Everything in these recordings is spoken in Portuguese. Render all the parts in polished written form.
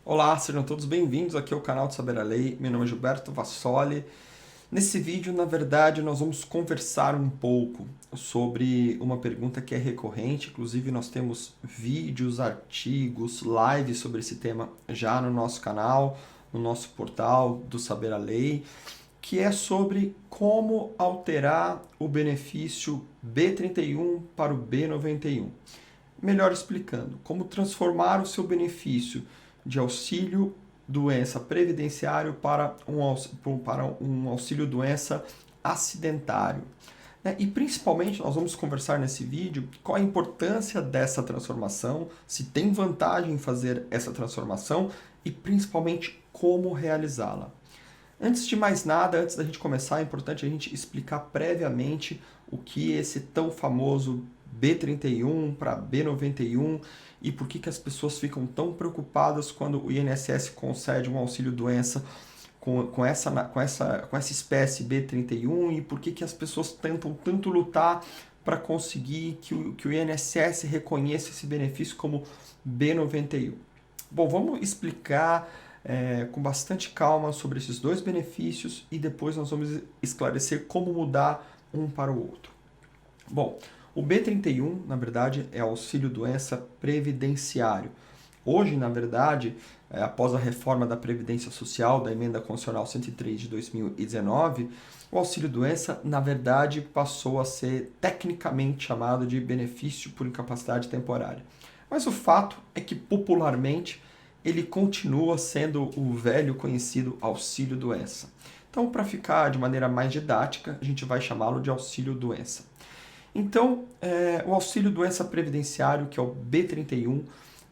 Olá, sejam todos bem-vindos aqui ao canal de Saber a Lei. Meu nome é Gilberto Vassoli. Nesse vídeo, na verdade, nós vamos conversar um pouco sobre uma pergunta que é recorrente. Inclusive, nós temos vídeos, artigos, lives sobre esse tema já no nosso canal, no nosso portal do Saber a Lei, que é sobre como alterar o benefício B31 para o B91. Melhor explicando, como transformar o seu benefício de auxílio doença previdenciário para um auxílio doença acidentário. E principalmente nós vamos conversar nesse vídeo qual a importância dessa transformação, se tem vantagem em fazer essa transformação e principalmente como realizá-la. Antes de mais nada, antes da gente começar, é importante a gente explicar previamente o que é esse tão famoso B31 para B91 e por que as pessoas ficam tão preocupadas quando o INSS concede um auxílio-doença com essa espécie B31 e por que as pessoas tentam tanto lutar para conseguir que o INSS reconheça esse benefício como B91. Bom, vamos explicar com bastante calma sobre esses dois benefícios e depois nós vamos esclarecer como mudar um para o outro. Bom, o B31, na verdade, é auxílio-doença previdenciário. Hoje, na verdade, após a reforma da Previdência Social, da Emenda Constitucional 103 de 2019, o auxílio-doença, na verdade, passou a ser tecnicamente chamado de benefício por incapacidade temporária. Mas o fato é que, popularmente, ele continua sendo o velho conhecido auxílio-doença. Então, para ficar de maneira mais didática, a gente vai chamá-lo de auxílio-doença. Então, o auxílio-doença previdenciário, que é o B31,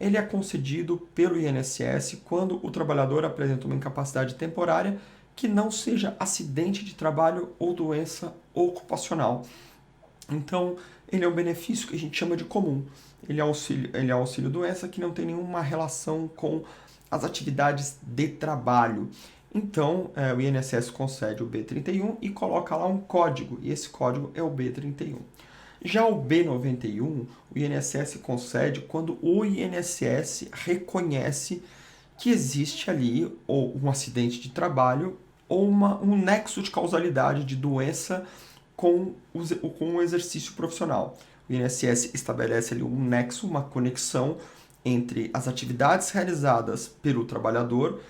ele é concedido pelo INSS quando o trabalhador apresenta uma incapacidade temporária que não seja acidente de trabalho ou doença ocupacional. Então, ele é um benefício que a gente chama de comum. Ele é auxílio-doença que não tem nenhuma relação com as atividades de trabalho. Então, o INSS concede o B31 e coloca lá um código, e esse código é o B31. Já o B91, o INSS concede quando o INSS reconhece que existe ali ou um acidente de trabalho ou um nexo de causalidade de doença com o exercício profissional. O INSS estabelece ali um nexo, uma conexão entre as atividades realizadas pelo trabalhador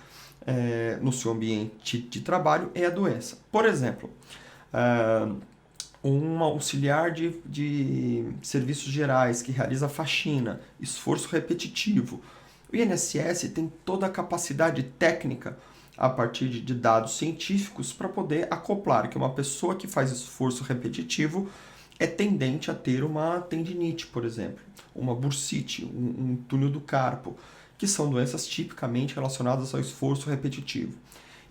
no seu ambiente de trabalho e a doença. Por exemplo, um auxiliar de serviços gerais que realiza faxina, esforço repetitivo. O INSS tem toda a capacidade técnica a partir de dados científicos para poder acoplar que uma pessoa que faz esforço repetitivo é tendente a ter uma tendinite, por exemplo, uma bursite, um túnel do carpo, que são doenças tipicamente relacionadas ao esforço repetitivo.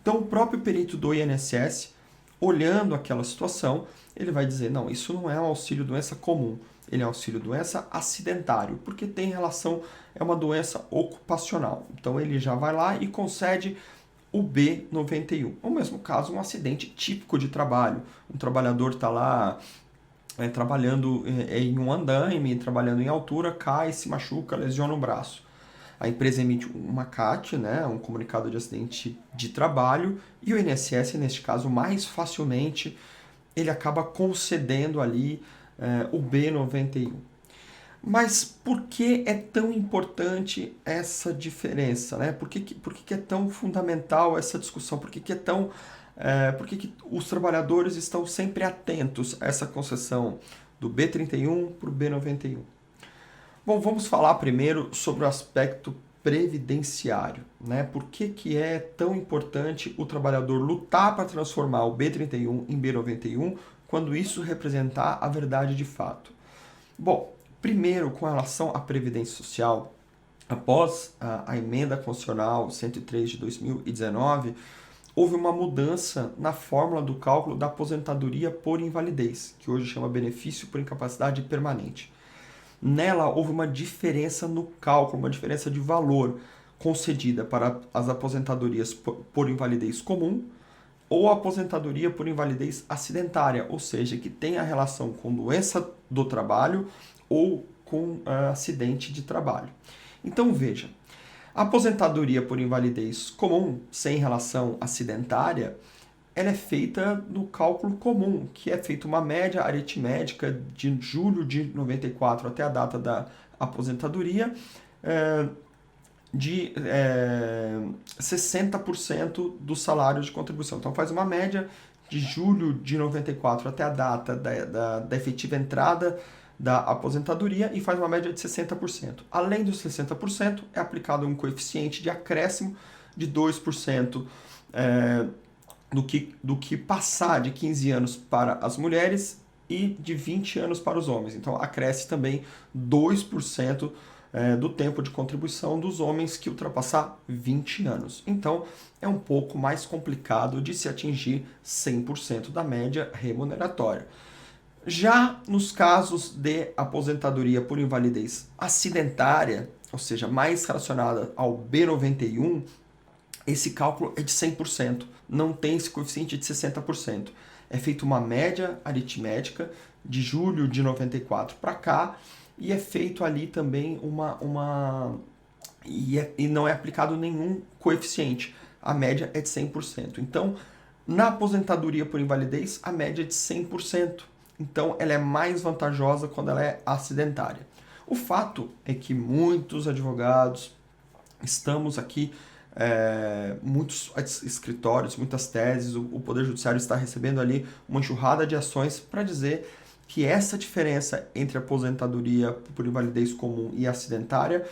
Então, o próprio perito do INSS, olhando aquela situação, ele vai dizer, não, isso não é um auxílio-doença comum, ele é um auxílio-doença acidentário, porque tem relação, é uma doença ocupacional. Então, ele já vai lá e concede o B91. No mesmo caso, um acidente típico de trabalho. Um trabalhador está lá trabalhando em um andaime, trabalhando em altura, cai, se machuca, lesiona o braço. A empresa emite uma CAT, né, um comunicado de acidente de trabalho, e o INSS, neste caso, mais facilmente, ele acaba concedendo ali o B91. Mas por que é tão importante essa diferença? Né? Por que é tão fundamental essa discussão? Por que os trabalhadores estão sempre atentos a essa concessão do B31 para o B91? Bom, vamos falar primeiro sobre o aspecto previdenciário. Né? Por que é tão importante o trabalhador lutar para transformar o B31 em B91 quando isso representar a verdade de fato? Bom, primeiro, com relação à Previdência Social, após a Emenda Constitucional 103 de 2019, houve uma mudança na fórmula do cálculo da aposentadoria por invalidez, que hoje chama benefício por incapacidade permanente. Nela houve uma diferença no cálculo, uma diferença de valor concedida para as aposentadorias por invalidez comum ou aposentadoria por invalidez acidentária, ou seja, que tem a relação com doença do trabalho ou com acidente de trabalho. Então veja, A aposentadoria por invalidez comum, sem relação acidentária, ela é feita no cálculo comum, que é feita uma média aritmética de julho de 94 até a data da aposentadoria, de 60% do salário de contribuição. Então faz uma média de julho de 94 até a data da efetiva entrada da aposentadoria e faz uma média de 60%. Além dos 60%, é aplicado um coeficiente de acréscimo de 2% do que passar de 15 anos para as mulheres e de 20 anos para os homens. Então acresce também 2% do tempo de contribuição dos homens que ultrapassar 20 anos. Então, é um pouco mais complicado de se atingir 100% da média remuneratória. Já nos casos de aposentadoria por invalidez acidentária, ou seja, mais relacionada ao B91, esse cálculo é de 100%, não tem esse coeficiente de 60%. É feita uma média aritmética de julho de 94 para cá, e é feito ali também e não é aplicado nenhum coeficiente. A média é de 100%. Então, na aposentadoria por invalidez, a média é de 100%. Então, ela é mais vantajosa quando ela é acidentária. O fato é que muitos advogados, estamos aqui, muitos escritórios, muitas teses, o Poder Judiciário está recebendo ali uma enxurrada de ações para dizer que essa diferença entre aposentadoria por invalidez comum e acidentária,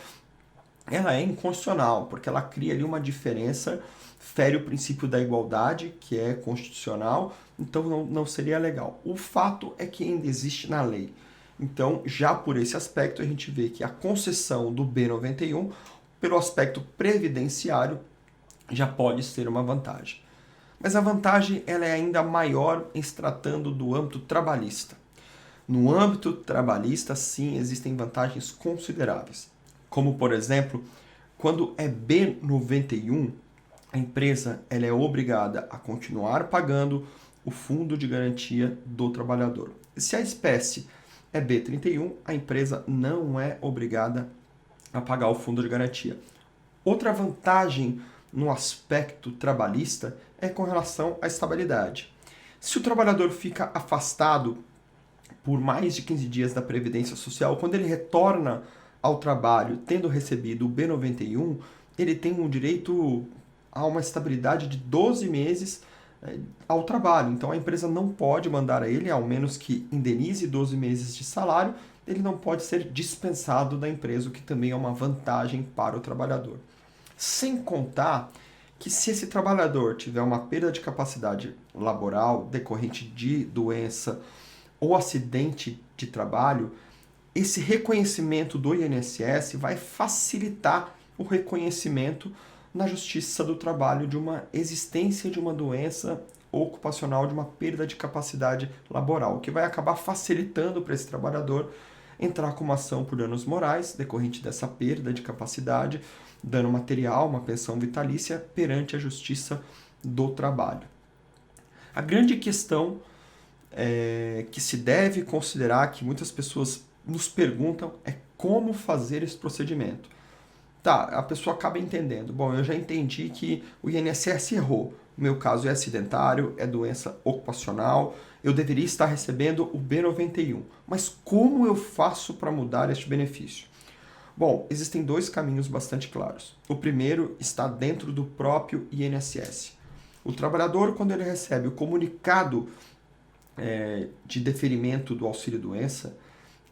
ela é inconstitucional, porque ela cria ali uma diferença, fere o princípio da igualdade, que é constitucional, então não seria legal. O fato é que ainda existe na lei. Então, já por esse aspecto, a gente vê que a concessão do B91, pelo aspecto previdenciário, já pode ser uma vantagem. Mas a vantagem ela é ainda maior em se tratando do âmbito trabalhista. No âmbito trabalhista, sim, existem vantagens consideráveis. Como, por exemplo, quando é B91, a empresa ela é obrigada a continuar pagando o fundo de garantia do trabalhador. Se a espécie é B31, a empresa não é obrigada a pagar o fundo de garantia. Outra vantagem no aspecto trabalhista é com relação à estabilidade. Se o trabalhador fica afastado por mais de 15 dias da Previdência Social, quando ele retorna ao trabalho tendo recebido o B91, ele tem um direito a uma estabilidade de 12 meses ao trabalho. Então a empresa não pode mandar a ele, ao menos que indenize 12 meses de salário, ele não pode ser dispensado da empresa, o que também é uma vantagem para o trabalhador. Sem contar que se esse trabalhador tiver uma perda de capacidade laboral decorrente de doença ou acidente de trabalho, esse reconhecimento do INSS vai facilitar o reconhecimento na Justiça do Trabalho de uma existência de uma doença ocupacional, de uma perda de capacidade laboral, que vai acabar facilitando para esse trabalhador entrar com uma ação por danos morais decorrente dessa perda de capacidade, dano material, uma pensão vitalícia perante a Justiça do Trabalho. A grande questão que se deve considerar, que muitas pessoas nos perguntam, é como fazer esse procedimento. Tá, a pessoa acaba entendendo. Bom, eu já entendi que o INSS errou. O meu caso é acidentário, é doença ocupacional, eu deveria estar recebendo o B91. Mas como eu faço para mudar este benefício? Bom, existem dois caminhos bastante claros. O primeiro está dentro do próprio INSS. O trabalhador, quando ele recebe o comunicado de deferimento do auxílio-doença,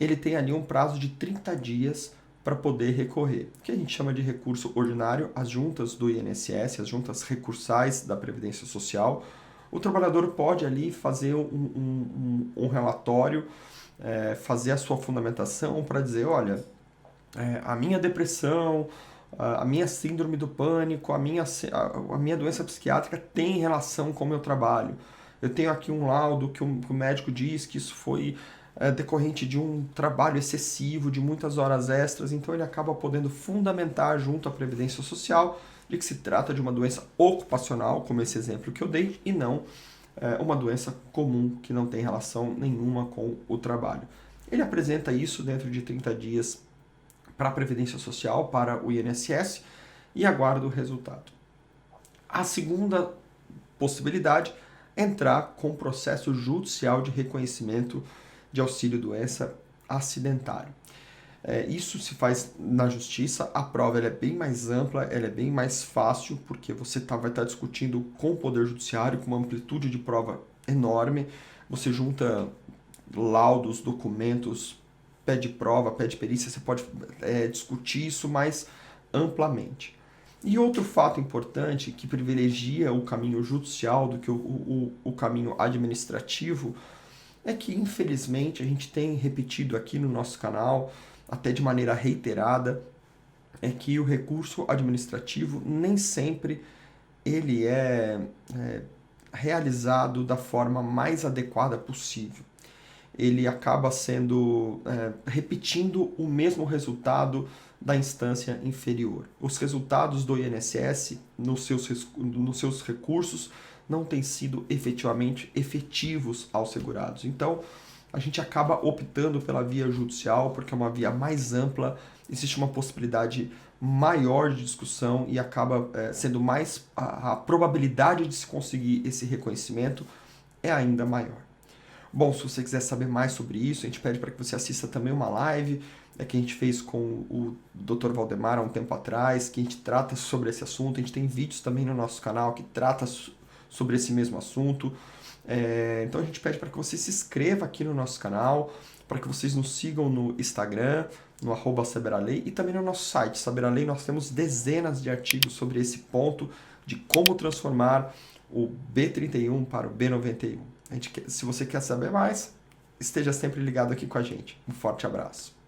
ele tem ali um prazo de 30 dias para poder recorrer, que a gente chama de recurso ordinário, as juntas do INSS, as juntas recursais da Previdência Social. O trabalhador pode ali fazer um relatório, fazer a sua fundamentação para dizer, olha, a minha depressão, a minha síndrome do pânico, a minha doença psiquiátrica tem relação com o meu trabalho. Eu tenho aqui um laudo que o médico diz que isso foi decorrente de um trabalho excessivo, de muitas horas extras, então ele acaba podendo fundamentar junto à Previdência Social de que se trata de uma doença ocupacional, como esse exemplo que eu dei, e não uma doença comum que não tem relação nenhuma com o trabalho. Ele apresenta isso dentro de 30 dias para a Previdência Social, para o INSS, e aguarda o resultado. A segunda possibilidade é entrar com processo judicial de reconhecimento de auxílio-doença acidentário. Isso se faz na justiça, a prova ela é bem mais ampla, ela é bem mais fácil, porque você vai estar discutindo com o Poder Judiciário, com uma amplitude de prova enorme, você junta laudos, documentos, pede prova, pede perícia, você pode discutir isso mais amplamente. E outro fato importante que privilegia o caminho judicial do que o caminho administrativo é que, infelizmente, a gente tem repetido aqui no nosso canal, até de maneira reiterada, é que o recurso administrativo nem sempre ele é realizado da forma mais adequada possível. Ele acaba sendo repetindo o mesmo resultado da instância inferior. Os resultados do INSS nos seus recursos não têm sido efetivamente efetivos aos segurados. Então, a gente acaba optando pela via judicial porque é uma via mais ampla, existe uma possibilidade maior de discussão e acaba sendo mais... a probabilidade de se conseguir esse reconhecimento é ainda maior. Bom, se você quiser saber mais sobre isso, a gente pede para que você assista também uma live que a gente fez com o Dr. Valdemar há um tempo atrás, que a gente trata sobre esse assunto. A gente tem vídeos também no nosso canal que trata sobre esse mesmo assunto. Então a gente pede para que você se inscreva aqui no nosso canal, para que vocês nos sigam no Instagram, no @saberalei, e também no nosso site, Saberalei. Nós temos dezenas de artigos sobre esse ponto de como transformar o B31 para o B91. Se você quer saber mais, esteja sempre ligado aqui com a gente. Um forte abraço.